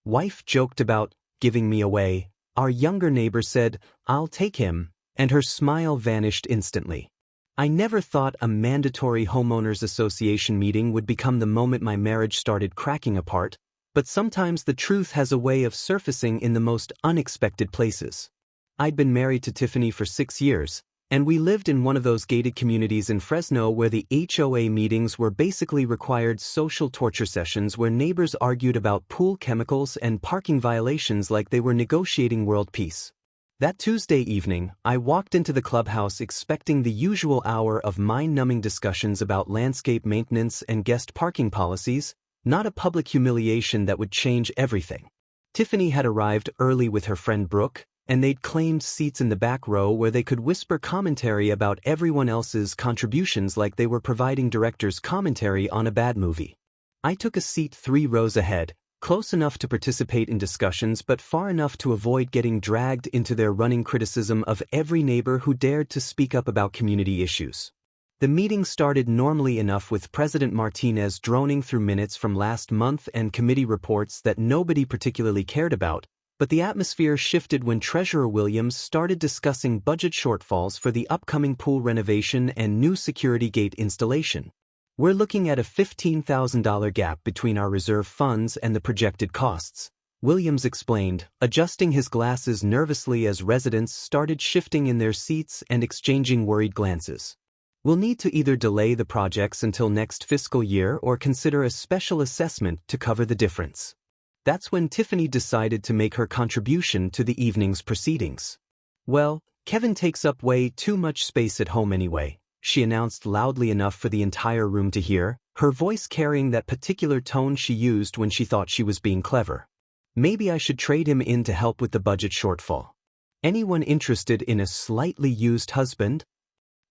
Wife joked about giving me away. Our younger neighbor said, "I'll take him," and her smile vanished instantly. I never thought a mandatory homeowners association meeting would become the moment my marriage started cracking apart, but sometimes the truth has a way of surfacing in the most unexpected places. I'd been married to Tiffany for 6 years, and we lived in one of those gated communities in Fresno where the HOA meetings were basically required social torture sessions where neighbors argued about pool chemicals and parking violations like they were negotiating world peace. That Tuesday evening, I walked into the clubhouse expecting the usual hour of mind-numbing discussions about landscape maintenance and guest parking policies, not a public humiliation that would change everything. Tiffany had arrived early with her friend Brooke, and they'd claimed seats in the back row where they could whisper commentary about everyone else's contributions like they were providing director's commentary on a bad movie. I took a seat 3 rows ahead, close enough to participate in discussions but far enough to avoid getting dragged into their running criticism of every neighbor who dared to speak up about community issues. The meeting started normally enough with President Martinez droning through minutes from last month and committee reports that nobody particularly cared about, but the atmosphere shifted when Treasurer Williams started discussing budget shortfalls for the upcoming pool renovation and new security gate installation. We're looking at a $15,000 gap between our reserve funds and the projected costs, Williams explained, adjusting his glasses nervously as residents started shifting in their seats and exchanging worried glances. We'll need to either delay the projects until next fiscal year or consider a special assessment to cover the difference. That's when Tiffany decided to make her contribution to the evening's proceedings. "Well, Kevin takes up way too much space at home anyway," she announced loudly enough for the entire room to hear, her voice carrying that particular tone she used when she thought she was being clever. "Maybe I should trade him in to help with the budget shortfall. Anyone interested in a slightly used husband?"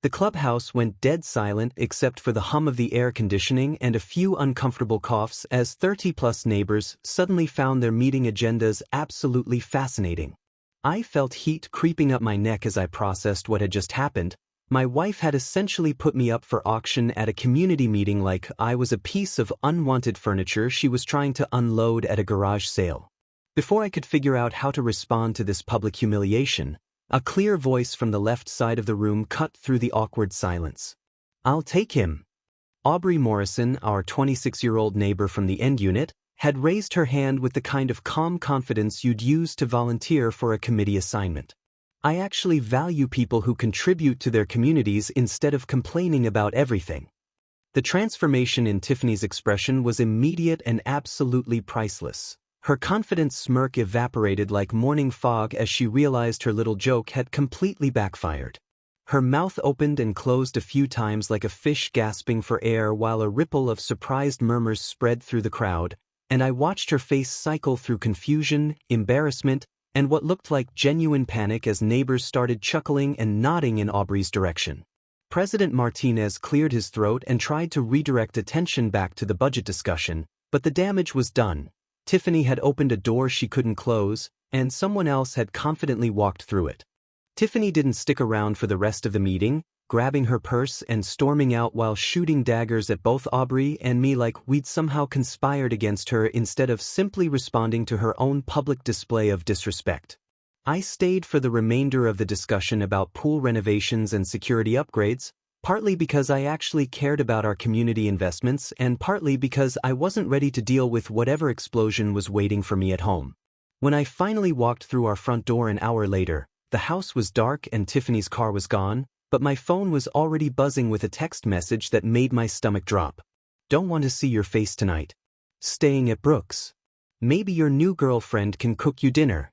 The clubhouse went dead silent except for the hum of the air conditioning and a few uncomfortable coughs as 30-plus neighbors suddenly found their meeting agendas absolutely fascinating. I felt heat creeping up my neck as I processed what had just happened. My wife had essentially put me up for auction at a community meeting like I was a piece of unwanted furniture she was trying to unload at a garage sale. Before I could figure out how to respond to this public humiliation, a clear voice from the left side of the room cut through the awkward silence. "I'll take him." Aubrey Morrison, our 26-year-old neighbor from the end unit, had raised her hand with the kind of calm confidence you'd use to volunteer for a committee assignment. "I actually value people who contribute to their communities instead of complaining about everything." The transformation in Tiffany's expression was immediate and absolutely priceless. Her confident smirk evaporated like morning fog as she realized her little joke had completely backfired. Her mouth opened and closed a few times like a fish gasping for air while a ripple of surprised murmurs spread through the crowd, and I watched her face cycle through confusion, embarrassment, and what looked like genuine panic as neighbors started chuckling and nodding in Aubrey's direction. President Martinez cleared his throat and tried to redirect attention back to the budget discussion, but the damage was done. Tiffany had opened a door she couldn't close, and someone else had confidently walked through it. Tiffany didn't stick around for the rest of the meeting, grabbing her purse and storming out while shooting daggers at both Aubrey and me like we'd somehow conspired against her instead of simply responding to her own public display of disrespect. I stayed for the remainder of the discussion about pool renovations and security upgrades, partly because I actually cared about our community investments and partly because I wasn't ready to deal with whatever explosion was waiting for me at home. When I finally walked through our front door an hour later, the house was dark and Tiffany's car was gone, but my phone was already buzzing with a text message that made my stomach drop. "Don't want to see your face tonight. Staying at Brooks. Maybe your new girlfriend can cook you dinner."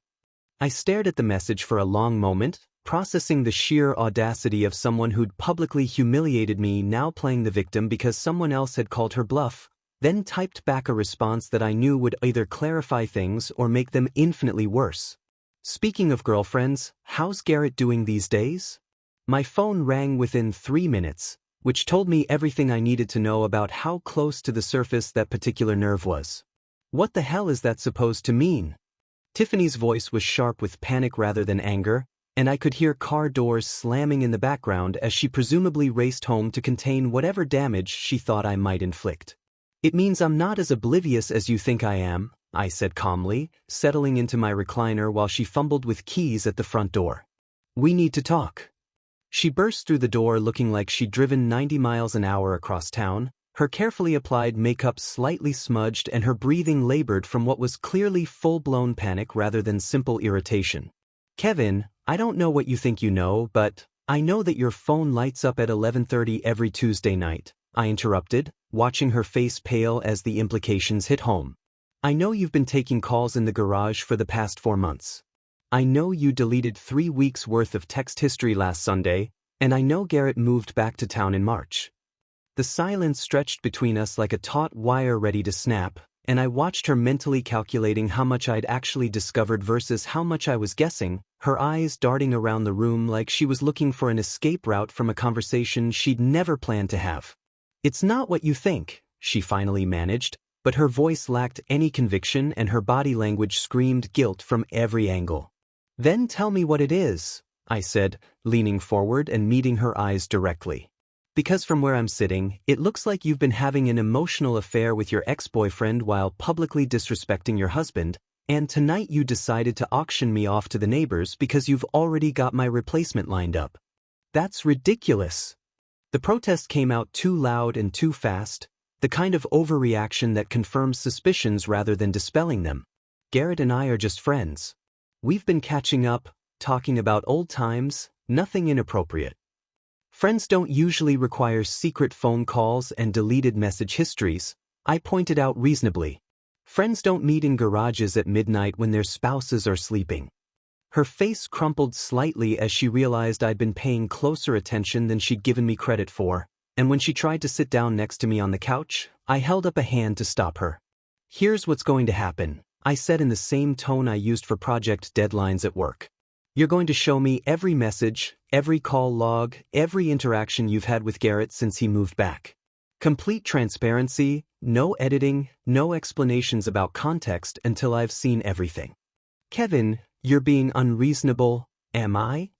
I stared at the message for a long moment, processing the sheer audacity of someone who'd publicly humiliated me now playing the victim because someone else had called her bluff, then typed back a response that I knew would either clarify things or make them infinitely worse. "Speaking of girlfriends, how's Garrett doing these days?" My phone rang within 3 minutes, which told me everything I needed to know about how close to the surface that particular nerve was. "What the hell is that supposed to mean?" Tiffany's voice was sharp with panic rather than anger, and I could hear car doors slamming in the background as she presumably raced home to contain whatever damage she thought I might inflict. "It means I'm not as oblivious as you think I am," I said calmly, settling into my recliner while she fumbled with keys at the front door. We need to talk. She burst through the door looking like she'd driven 90 miles an hour across town, her carefully applied makeup slightly smudged and her breathing labored from what was clearly full-blown panic rather than simple irritation. Kevin, I don't know what you think you know, but I know that your phone lights up at 11:30 every Tuesday night, I interrupted, watching her face pale as the implications hit home. I know you've been taking calls in the garage for the past 4 months. I know you deleted 3 weeks' worth of text history last Sunday, and I know Garrett moved back to town in March. The silence stretched between us like a taut wire ready to snap, and I watched her mentally calculating how much I'd actually discovered versus how much I was guessing, her eyes darting around the room like she was looking for an escape route from a conversation she'd never planned to have. It's not what you think, she finally managed, but her voice lacked any conviction and her body language screamed guilt from every angle. Then tell me what it is, I said, leaning forward and meeting her eyes directly. Because from where I'm sitting, it looks like you've been having an emotional affair with your ex-boyfriend while publicly disrespecting your husband, and tonight you decided to auction me off to the neighbors because you've already got my replacement lined up. That's ridiculous. The protest came out too loud and too fast, the kind of overreaction that confirms suspicions rather than dispelling them. Garrett and I are just friends. We've been catching up, talking about old times, nothing inappropriate. Friends don't usually require secret phone calls and deleted message histories, I pointed out reasonably. Friends don't meet in garages at midnight when their spouses are sleeping. Her face crumpled slightly as she realized I'd been paying closer attention than she'd given me credit for, and when she tried to sit down next to me on the couch, I held up a hand to stop her. Here's what's going to happen, I said in the same tone I used for project deadlines at work. You're going to show me every message, every call log, every interaction you've had with Garrett since he moved back. Complete transparency, no editing, no explanations about context until I've seen everything. Kevin, you're being unreasonable, am I?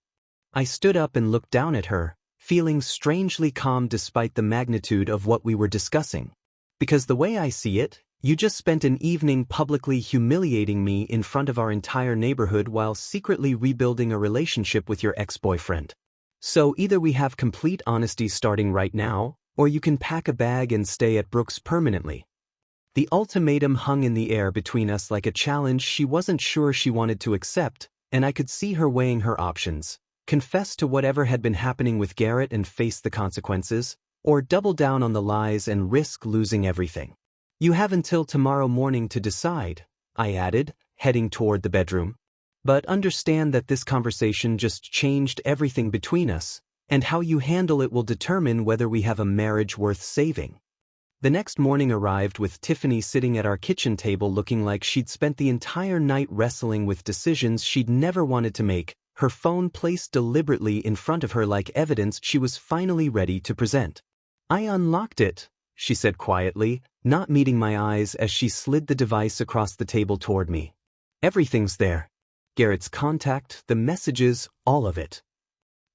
I stood up and looked down at her, feeling strangely calm despite the magnitude of what we were discussing. Because the way I see it, you just spent an evening publicly humiliating me in front of our entire neighborhood while secretly rebuilding a relationship with your ex-boyfriend. So either we have complete honesty starting right now, or you can pack a bag and stay at Brooks permanently. The ultimatum hung in the air between us like a challenge she wasn't sure she wanted to accept, and I could see her weighing her options, confess to whatever had been happening with Garrett and face the consequences, or double down on the lies and risk losing everything. You have until tomorrow morning to decide, I added, heading toward the bedroom. But understand that this conversation just changed everything between us, and how you handle it will determine whether we have a marriage worth saving. The next morning arrived with Tiffany sitting at our kitchen table looking like she'd spent the entire night wrestling with decisions she'd never wanted to make, her phone placed deliberately in front of her like evidence she was finally ready to present. I unlocked it, she said quietly, not meeting my eyes as she slid the device across the table toward me. Everything's there. Garrett's contact, the messages, all of it.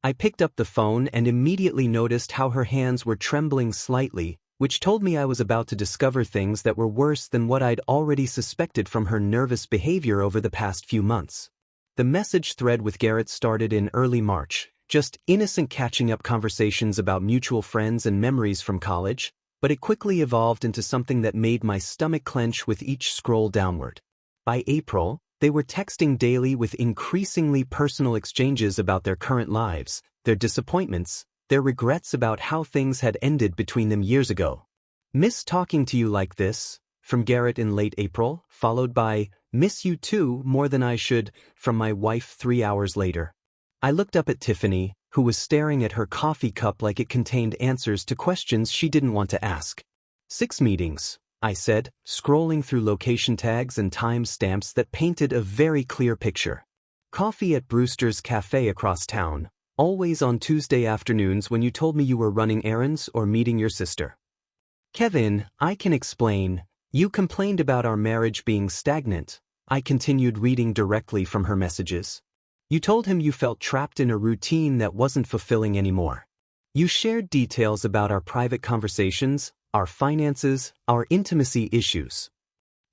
I picked up the phone and immediately noticed how her hands were trembling slightly, which told me I was about to discover things that were worse than what I'd already suspected from her nervous behavior over the past few months. The message thread with Garrett started in early March, just innocent catching-up conversations about mutual friends and memories from college, but it quickly evolved into something that made my stomach clench with each scroll downward. By April, they were texting daily with increasingly personal exchanges about their current lives, their disappointments, their regrets about how things had ended between them years ago. Miss talking to you like this, from Garrett in late April, followed by, miss you too, more than I should, from my wife 3 hours later. I looked up at Tiffany, who was staring at her coffee cup like it contained answers to questions she didn't want to ask. 6 meetings, I said, scrolling through location tags and time stamps that painted a very clear picture. Coffee at Brewster's Cafe across town, always on Tuesday afternoons when you told me you were running errands or meeting your sister. Kevin, I can explain. You complained about our marriage being stagnant. I continued reading directly from her messages. You told him you felt trapped in a routine that wasn't fulfilling anymore. You shared details about our private conversations, our finances, our intimacy issues.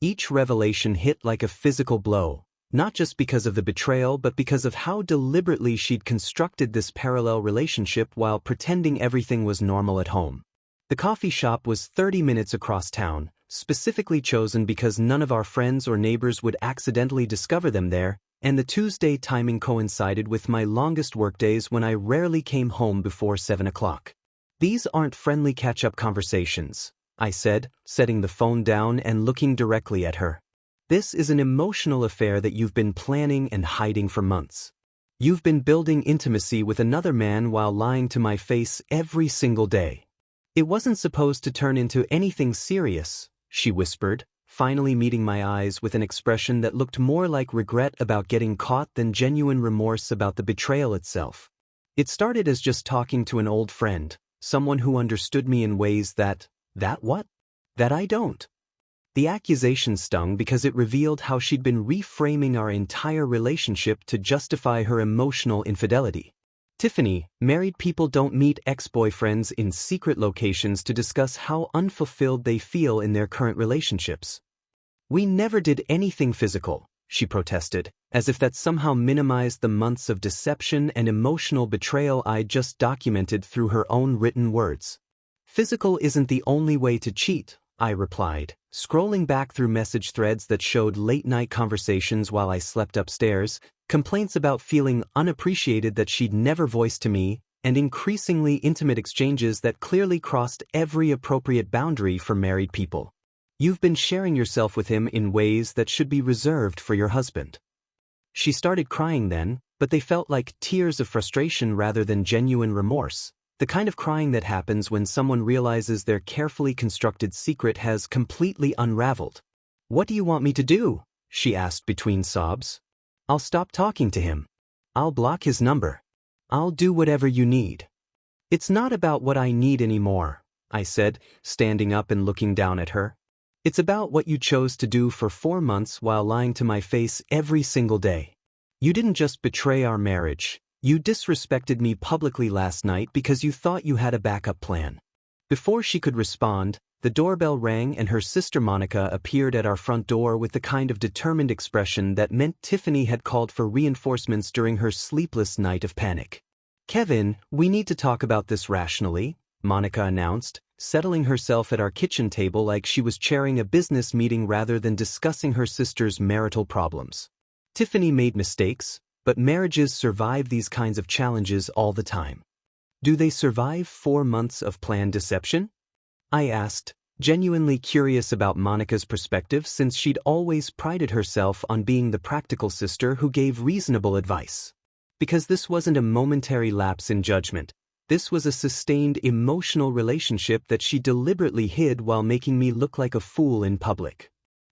Each revelation hit like a physical blow, not just because of the betrayal but because of how deliberately she'd constructed this parallel relationship while pretending everything was normal at home. The coffee shop was 30 minutes across town, specifically chosen because none of our friends or neighbors would accidentally discover them there, and the Tuesday timing coincided with my longest workdays when I rarely came home before 7 o'clock. "These aren't friendly catch-up conversations," I said, setting the phone down and looking directly at her. "This is an emotional affair that you've been planning and hiding for months. You've been building intimacy with another man while lying to my face every single day. It wasn't supposed to turn into anything serious," she whispered, finally meeting my eyes with an expression that looked more like regret about getting caught than genuine remorse about the betrayal itself. "It started as just talking to an old friend, someone who understood me in ways that what? That I don't." The accusation stung because it revealed how she'd been reframing our entire relationship to justify her emotional infidelity. "Tiffany, married people don't meet ex-boyfriends in secret locations to discuss how unfulfilled they feel in their current relationships." "We never did anything physical," she protested, as if that somehow minimized the months of deception and emotional betrayal I'd just documented through her own written words. "Physical isn't the only way to cheat," I replied, scrolling back through message threads that showed late-night conversations while I slept upstairs, complaints about feeling unappreciated that she'd never voiced to me, and increasingly intimate exchanges that clearly crossed every appropriate boundary for married people. "You've been sharing yourself with him in ways that should be reserved for your husband." She started crying then, but they felt like tears of frustration rather than genuine remorse. The kind of crying that happens when someone realizes their carefully constructed secret has completely unraveled. "What do you want me to do?" she asked between sobs. "I'll stop talking to him. I'll block his number. I'll do whatever you need." "It's not about what I need anymore," I said, standing up and looking down at her. "It's about what you chose to do for 4 months while lying to my face every single day. You didn't just betray our marriage. You disrespected me publicly last night because you thought you had a backup plan." Before she could respond, the doorbell rang and her sister Monica appeared at our front door with the kind of determined expression that meant Tiffany had called for reinforcements during her sleepless night of panic. "Kevin, we need to talk about this rationally," Monica announced, settling herself at our kitchen table like she was chairing a business meeting rather than discussing her sister's marital problems. "Tiffany made mistakes, but marriages survive these kinds of challenges all the time." "Do they survive 4 months of planned deception?" I asked, genuinely curious about Monica's perspective since she'd always prided herself on being the practical sister who gave reasonable advice. Because this wasn't a momentary lapse in judgment. This was a sustained emotional relationship that she deliberately hid while making me look like a fool in public.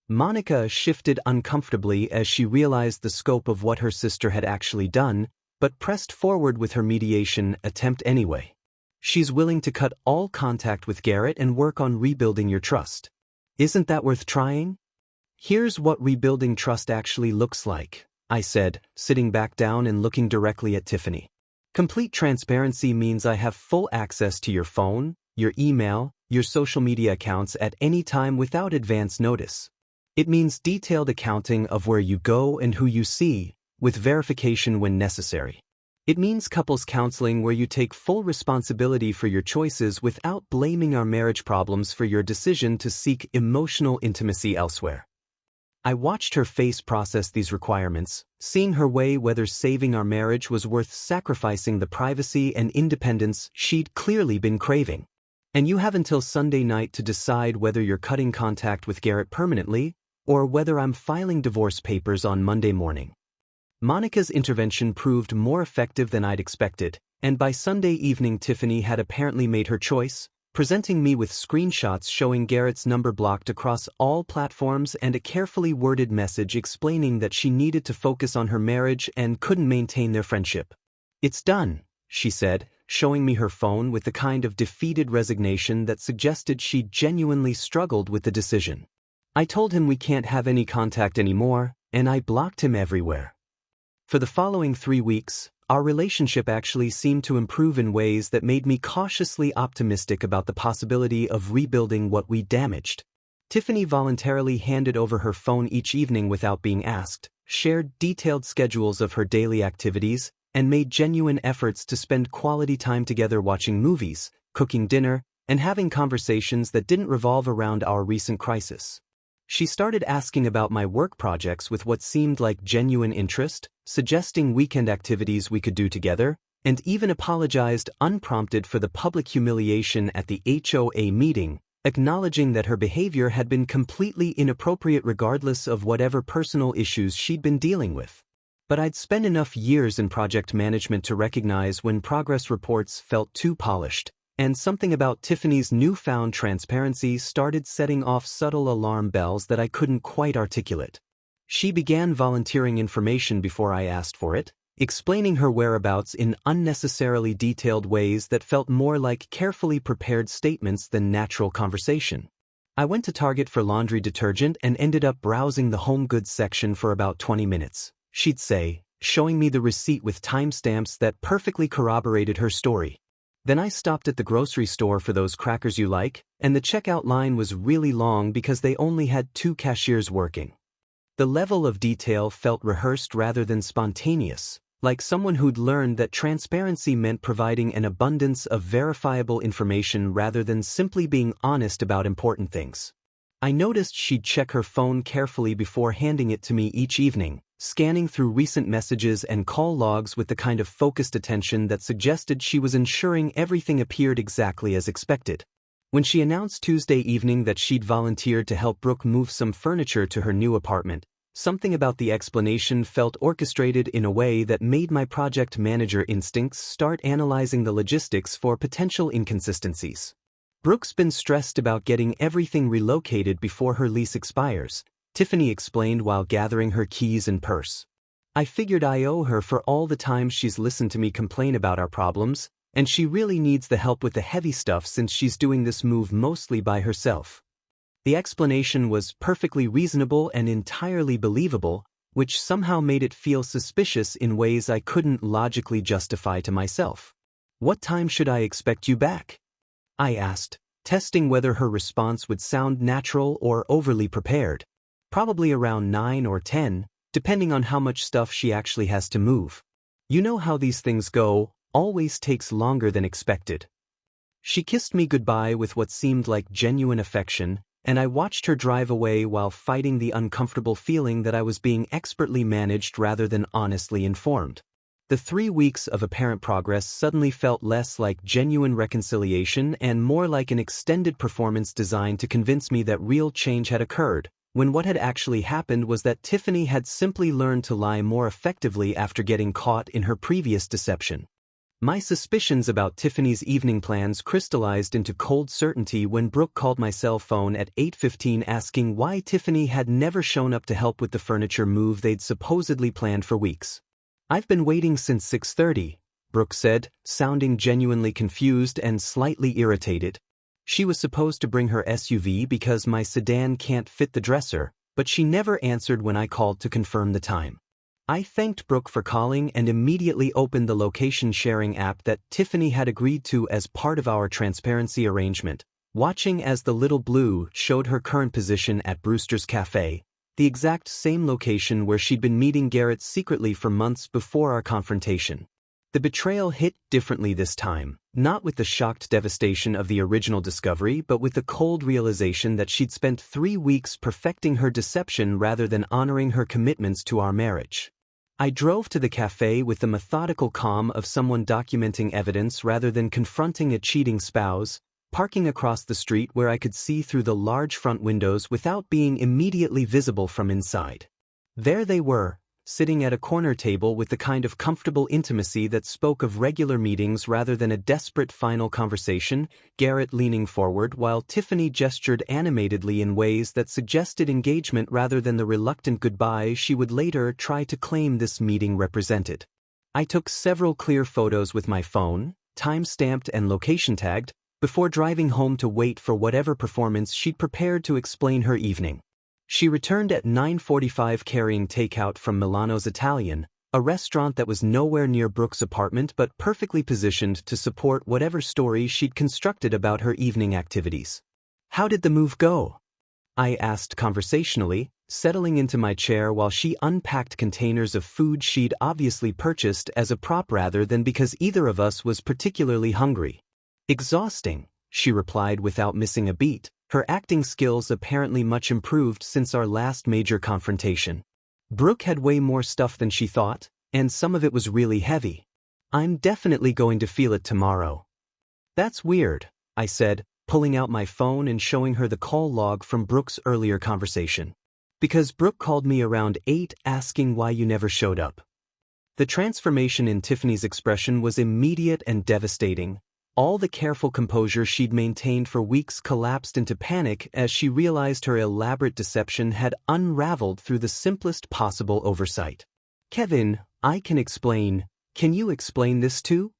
Monica shifted uncomfortably as she realized the scope of what her sister had actually done, but pressed forward with her mediation attempt anyway. "She's willing to cut all contact with Garrett and work on rebuilding your trust. Isn't that worth trying?" "Here's what rebuilding trust actually looks like," I said, sitting back down and looking directly at Tiffany. "Complete transparency means I have full access to your phone, your email, your social media accounts at any time without advance notice. It means detailed accounting of where you go and who you see, with verification when necessary. It means couples counseling where you take full responsibility for your choices without blaming our marriage problems for your decision to seek emotional intimacy elsewhere." I watched her face process these requirements, seeing her weigh whether saving our marriage was worth sacrificing the privacy and independence she'd clearly been craving. "And you have until Sunday night to decide whether you're cutting contact with Garrett permanently, or whether I'm filing divorce papers on Monday morning." Monica's intervention proved more effective than I'd expected, and by Sunday evening Tiffany had apparently made her choice, presenting me with screenshots showing Garrett's number blocked across all platforms and a carefully worded message explaining that she needed to focus on her marriage and couldn't maintain their friendship. "It's done," she said, showing me her phone with the kind of defeated resignation that suggested she'd genuinely struggled with the decision. "I told him we can't have any contact anymore, and I blocked him everywhere." For the following 3 weeks, our relationship actually seemed to improve in ways that made me cautiously optimistic about the possibility of rebuilding what we damaged. Tiffany voluntarily handed over her phone each evening without being asked, shared detailed schedules of her daily activities, and made genuine efforts to spend quality time together watching movies, cooking dinner, and having conversations that didn't revolve around our recent crisis. She started asking about my work projects with what seemed like genuine interest, suggesting weekend activities we could do together, and even apologized unprompted for the public humiliation at the HOA meeting, acknowledging that her behavior had been completely inappropriate regardless of whatever personal issues she'd been dealing with. But I'd spent enough years in project management to recognize when progress reports felt too polished, and something about Tiffany's newfound transparency started setting off subtle alarm bells that I couldn't quite articulate. She began volunteering information before I asked for it, explaining her whereabouts in unnecessarily detailed ways that felt more like carefully prepared statements than natural conversation. I went to Target for laundry detergent and ended up browsing the home goods section for about 20 minutes, she'd say, showing me the receipt with timestamps that perfectly corroborated her story. Then I stopped at the grocery store for those crackers you like, and the checkout line was really long because they only had 2 cashiers working. The level of detail felt rehearsed rather than spontaneous, like someone who'd learned that transparency meant providing an abundance of verifiable information rather than simply being honest about important things. I noticed she'd check her phone carefully before handing it to me each evening, scanning through recent messages and call logs with the kind of focused attention that suggested she was ensuring everything appeared exactly as expected. When she announced Tuesday evening that she'd volunteered to help Brooke move some furniture to her new apartment, something about the explanation felt orchestrated in a way that made my project manager instincts start analyzing the logistics for potential inconsistencies. Brooke's been stressed about getting everything relocated before her lease expires, Tiffany explained while gathering her keys and purse. I figured I owe her for all the time she's listened to me complain about our problems, and she really needs the help with the heavy stuff since she's doing this move mostly by herself. The explanation was perfectly reasonable and entirely believable, which somehow made it feel suspicious in ways I couldn't logically justify to myself. "What time should I expect you back?" I asked, testing whether her response would sound natural or overly prepared. "Probably around 9 or 10, depending on how much stuff she actually has to move. You know how these things go, always takes longer than expected." She kissed me goodbye with what seemed like genuine affection, and I watched her drive away while fighting the uncomfortable feeling that I was being expertly managed rather than honestly informed. The 3 weeks of apparent progress suddenly felt less like genuine reconciliation and more like an extended performance designed to convince me that real change had occurred, when what had actually happened was that Tiffany had simply learned to lie more effectively after getting caught in her previous deception. My suspicions about Tiffany's evening plans crystallized into cold certainty when Brooke called my cell phone at 8:15 asking why Tiffany had never shown up to help with the furniture move they'd supposedly planned for weeks. "I've been waiting since 6:30, Brooke said, sounding genuinely confused and slightly irritated. She was supposed to bring her SUV because my sedan can't fit the dresser, but she never answered when I called to confirm the time. I thanked Brooke for calling and immediately opened the location-sharing app that Tiffany had agreed to as part of our transparency arrangement, watching as the little blue showed her current position at Brewster's Cafe, the exact same location where she'd been meeting Garrett secretly for months before our confrontation. The betrayal hit differently this time, not with the shocked devastation of the original discovery but with the cold realization that she'd spent 3 weeks perfecting her deception rather than honoring her commitments to our marriage. I drove to the cafe with the methodical calm of someone documenting evidence rather than confronting a cheating spouse, parking across the street where I could see through the large front windows without being immediately visible from inside. There they were, sitting at a corner table with the kind of comfortable intimacy that spoke of regular meetings rather than a desperate final conversation, Garrett leaning forward while Tiffany gestured animatedly in ways that suggested engagement rather than the reluctant goodbye she would later try to claim this meeting represented. I took several clear photos with my phone, time-stamped and location-tagged, before driving home to wait for whatever performance she'd prepared to explain her evening. She returned at 9:45 carrying takeout from Milano's Italian, a restaurant that was nowhere near Brooke's apartment but perfectly positioned to support whatever story she'd constructed about her evening activities. "How did the move go?" I asked conversationally, settling into my chair while she unpacked containers of food she'd obviously purchased as a prop rather than because either of us was particularly hungry. Exhausting, she replied without missing a beat, her acting skills apparently much improved since our last major confrontation. Brooke had way more stuff than she thought, and some of it was really heavy. I'm definitely going to feel it tomorrow. That's weird, I said, pulling out my phone and showing her the call log from Brooke's earlier conversation. Because Brooke called me around 8 asking why you never showed up. The transformation in Tiffany's expression was immediate and devastating. All the careful composure she'd maintained for weeks collapsed into panic as she realized her elaborate deception had unraveled through the simplest possible oversight. Kevin, I can explain. Can you explain this too?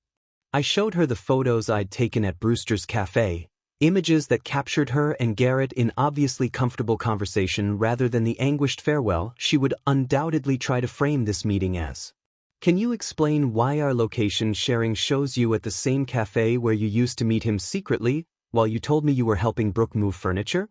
I showed her the photos I'd taken at Brewster's Cafe, images that captured her and Garrett in obviously comfortable conversation rather than the anguished farewell she would undoubtedly try to frame this meeting as. Can you explain why our location sharing shows you at the same cafe where you used to meet him secretly, while you told me you were helping Brooke move furniture?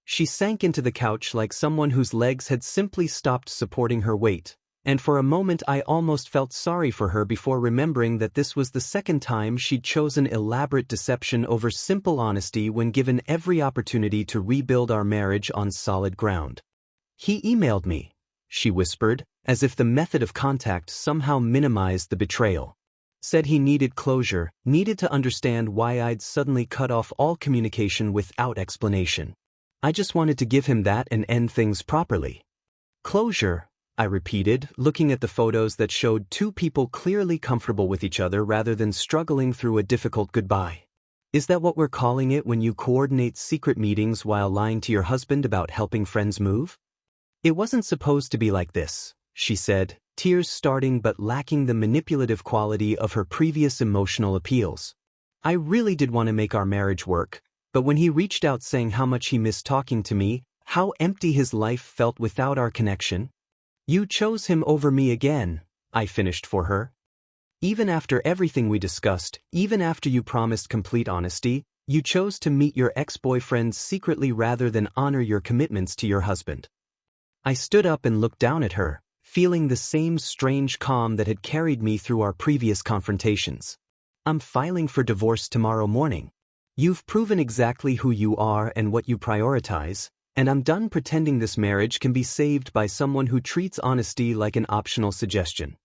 She sank into the couch like someone whose legs had simply stopped supporting her weight, and for a moment I almost felt sorry for her before remembering that this was the second time she'd chosen elaborate deception over simple honesty when given every opportunity to rebuild our marriage on solid ground. He emailed me, she whispered, as if the method of contact somehow minimized the betrayal. Said he needed closure, needed to understand why I'd suddenly cut off all communication without explanation. I just wanted to give him that and end things properly. Closure, I repeated, looking at the photos that showed two people clearly comfortable with each other rather than struggling through a difficult goodbye. Is that what we're calling it when you coordinate secret meetings while lying to your husband about helping friends move? It wasn't supposed to be like this, she said, tears starting but lacking the manipulative quality of her previous emotional appeals. I really did want to make our marriage work, but when he reached out saying how much he missed talking to me, how empty his life felt without our connection. You chose him over me again, I finished for her. Even after everything we discussed, even after you promised complete honesty, you chose to meet your ex-boyfriend secretly rather than honor your commitments to your husband. I stood up and looked down at her, feeling the same strange calm that had carried me through our previous confrontations. I'm filing for divorce tomorrow morning. You've proven exactly who you are and what you prioritize, and I'm done pretending this marriage can be saved by someone who treats honesty like an optional suggestion.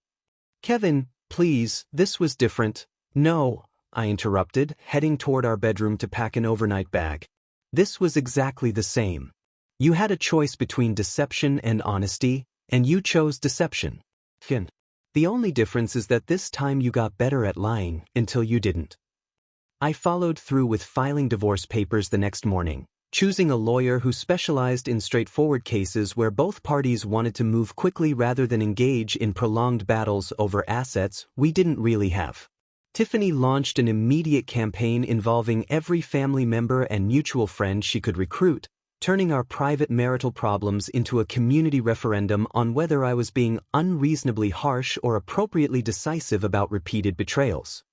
Kevin, please, this was different. No, I interrupted, heading toward our bedroom to pack an overnight bag. This was exactly the same. You had a choice between deception and honesty, and you chose deception. Finn. The only difference is that this time you got better at lying until you didn't. I followed through with filing divorce papers the next morning, choosing a lawyer who specialized in straightforward cases where both parties wanted to move quickly rather than engage in prolonged battles over assets we didn't really have. Tiffany launched an immediate campaign involving every family member and mutual friend she could recruit, turning our private marital problems into a community referendum on whether I was being unreasonably harsh or appropriately decisive about repeated betrayals.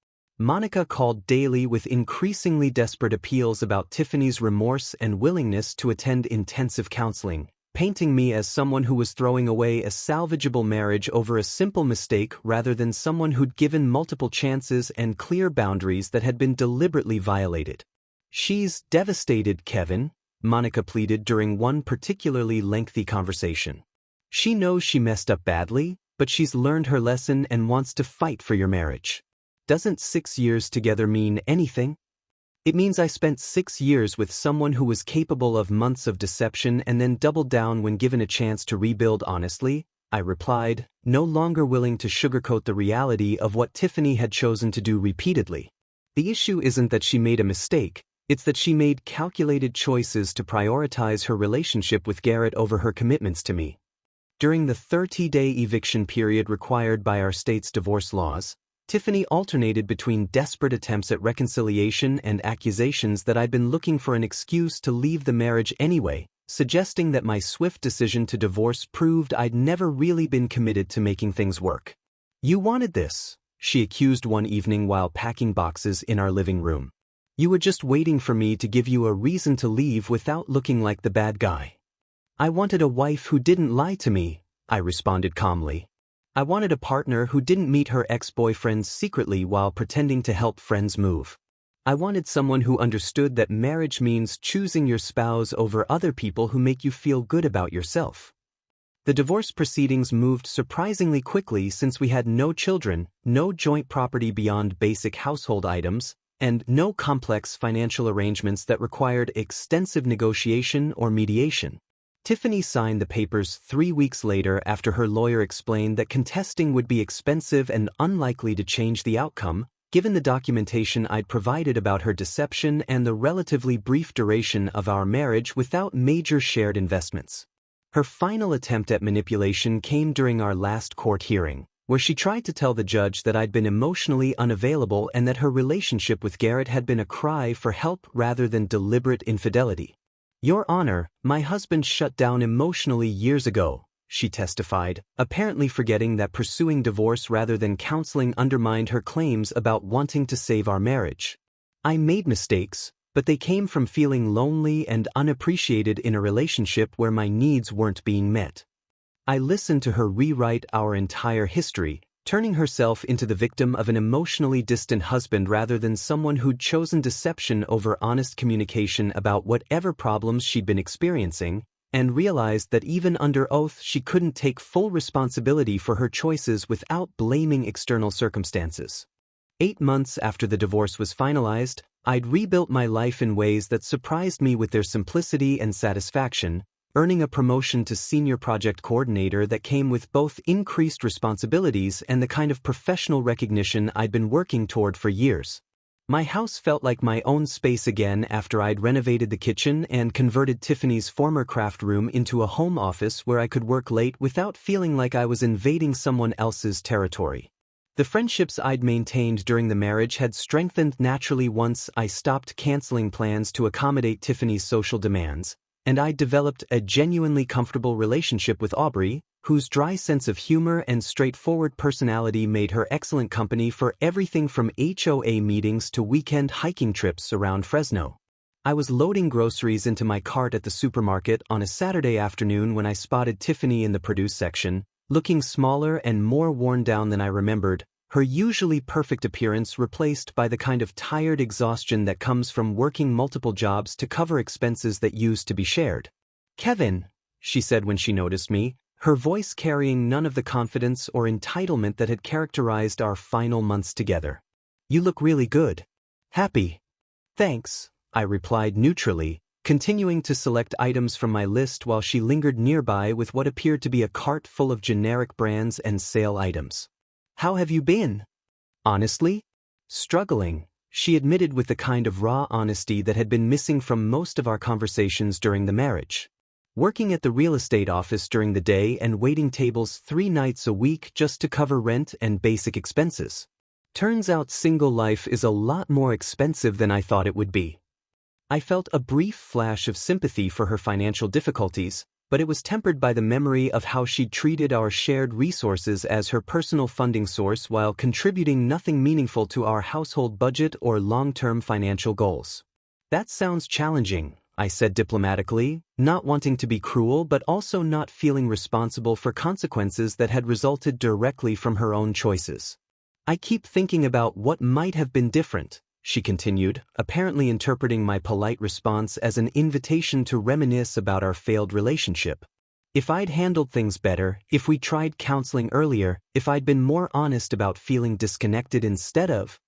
Monica called daily with increasingly desperate appeals about Tiffany's remorse and willingness to attend intensive counseling, painting me as someone who was throwing away a salvageable marriage over a simple mistake rather than someone who'd given multiple chances and clear boundaries that had been deliberately violated. She's devastated, Kevin, Monica pleaded during one particularly lengthy conversation. She knows she messed up badly, but she's learned her lesson and wants to fight for your marriage. Doesn't 6 years together mean anything? It means I spent 6 years with someone who was capable of months of deception and then doubled down when given a chance to rebuild honestly, I replied, no longer willing to sugarcoat the reality of what Tiffany had chosen to do repeatedly. The issue isn't that she made a mistake, it's that she made calculated choices to prioritize her relationship with Garrett over her commitments to me. During the 30-day eviction period required by our state's divorce laws, Tiffany alternated between desperate attempts at reconciliation and accusations that I'd been looking for an excuse to leave the marriage anyway, suggesting that my swift decision to divorce proved I'd never really been committed to making things work. You wanted this, she accused one evening while packing boxes in our living room. You were just waiting for me to give you a reason to leave without looking like the bad guy. I wanted a wife who didn't lie to me, I responded calmly. I wanted a partner who didn't meet her ex-boyfriends secretly while pretending to help friends move. I wanted someone who understood that marriage means choosing your spouse over other people who make you feel good about yourself. The divorce proceedings moved surprisingly quickly since we had no children, no joint property beyond basic household items, and no complex financial arrangements that required extensive negotiation or mediation. Tiffany signed the papers 3 weeks later after her lawyer explained that contesting would be expensive and unlikely to change the outcome, given the documentation I'd provided about her deception and the relatively brief duration of our marriage without major shared investments. Her final attempt at manipulation came during our last court hearing, where she tried to tell the judge that I'd been emotionally unavailable and that her relationship with Garrett had been a cry for help rather than deliberate infidelity. Your Honor, my husband shut down emotionally years ago, she testified, apparently forgetting that pursuing divorce rather than counseling undermined her claims about wanting to save our marriage. I made mistakes, but they came from feeling lonely and unappreciated in a relationship where my needs weren't being met. I listened to her rewrite our entire history, turning herself into the victim of an emotionally distant husband rather than someone who'd chosen deception over honest communication about whatever problems she'd been experiencing, and realized that even under oath she couldn't take full responsibility for her choices without blaming external circumstances. 8 months after the divorce was finalized, I'd rebuilt my life in ways that surprised me with their simplicity and satisfaction, earning a promotion to senior project coordinator that came with both increased responsibilities and the kind of professional recognition I'd been working toward for years. My house felt like my own space again after I'd renovated the kitchen and converted Tiffany's former craft room into a home office where I could work late without feeling like I was invading someone else's territory. The friendships I'd maintained during the marriage had strengthened naturally once I stopped canceling plans to accommodate Tiffany's social demands, and I developed a genuinely comfortable relationship with Aubrey, whose dry sense of humor and straightforward personality made her excellent company for everything from HOA meetings to weekend hiking trips around Fresno. I was loading groceries into my cart at the supermarket on a Saturday afternoon when I spotted Tiffany in the produce section, looking smaller and more worn down than I remembered, her usually perfect appearance replaced by the kind of tired exhaustion that comes from working multiple jobs to cover expenses that used to be shared. "Kevin," she said when she noticed me, her voice carrying none of the confidence or entitlement that had characterized our final months together. "You look really good." "Happy." "Thanks," I replied neutrally, continuing to select items from my list while she lingered nearby with what appeared to be a cart full of generic brands and sale items. "How have you been?" "Honestly? Struggling," she admitted with the kind of raw honesty that had been missing from most of our conversations during the marriage. Working at the real estate office during the day and waiting tables 3 nights a week just to cover rent and basic expenses. Turns out single life is a lot more expensive than I thought it would be. I felt a brief flash of sympathy for her financial difficulties, but it was tempered by the memory of how she'd treated our shared resources as her personal funding source while contributing nothing meaningful to our household budget or long-term financial goals. "That sounds challenging," I said diplomatically, not wanting to be cruel but also not feeling responsible for consequences that had resulted directly from her own choices. "I keep thinking about what might have been different," she continued, apparently interpreting my polite response as an invitation to reminisce about our failed relationship. "If I'd handled things better, if we tried counseling earlier, if I'd been more honest about feeling disconnected instead of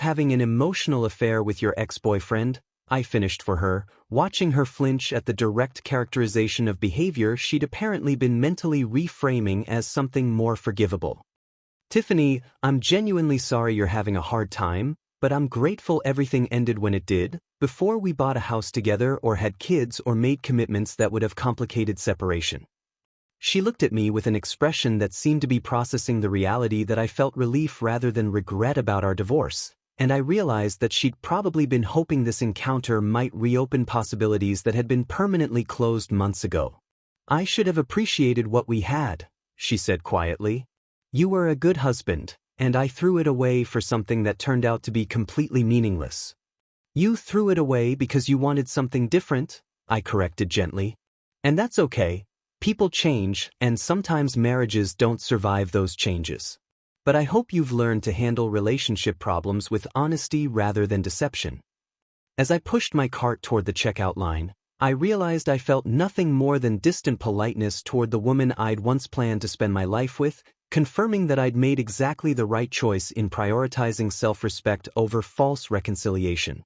having an emotional affair with your ex-boyfriend," I finished for her, watching her flinch at the direct characterization of behavior she'd apparently been mentally reframing as something more forgivable. "Tiffany, I'm genuinely sorry you're having a hard time, but I'm grateful everything ended when it did, before we bought a house together or had kids or made commitments that would have complicated separation." She looked at me with an expression that seemed to be processing the reality that I felt relief rather than regret about our divorce, and I realized that she'd probably been hoping this encounter might reopen possibilities that had been permanently closed months ago. "I should have appreciated what we had," she said quietly. "You were a good husband, and I threw it away for something that turned out to be completely meaningless." You threw it away because you wanted something different, I corrected gently. And that's okay. People change, and sometimes marriages don't survive those changes. But I hope you've learned to handle relationship problems with honesty rather than deception. As I pushed my cart toward the checkout line, I realized I felt nothing more than distant politeness toward the woman I'd once planned to spend my life with, confirming that I'd made exactly the right choice in prioritizing self-respect over false reconciliation.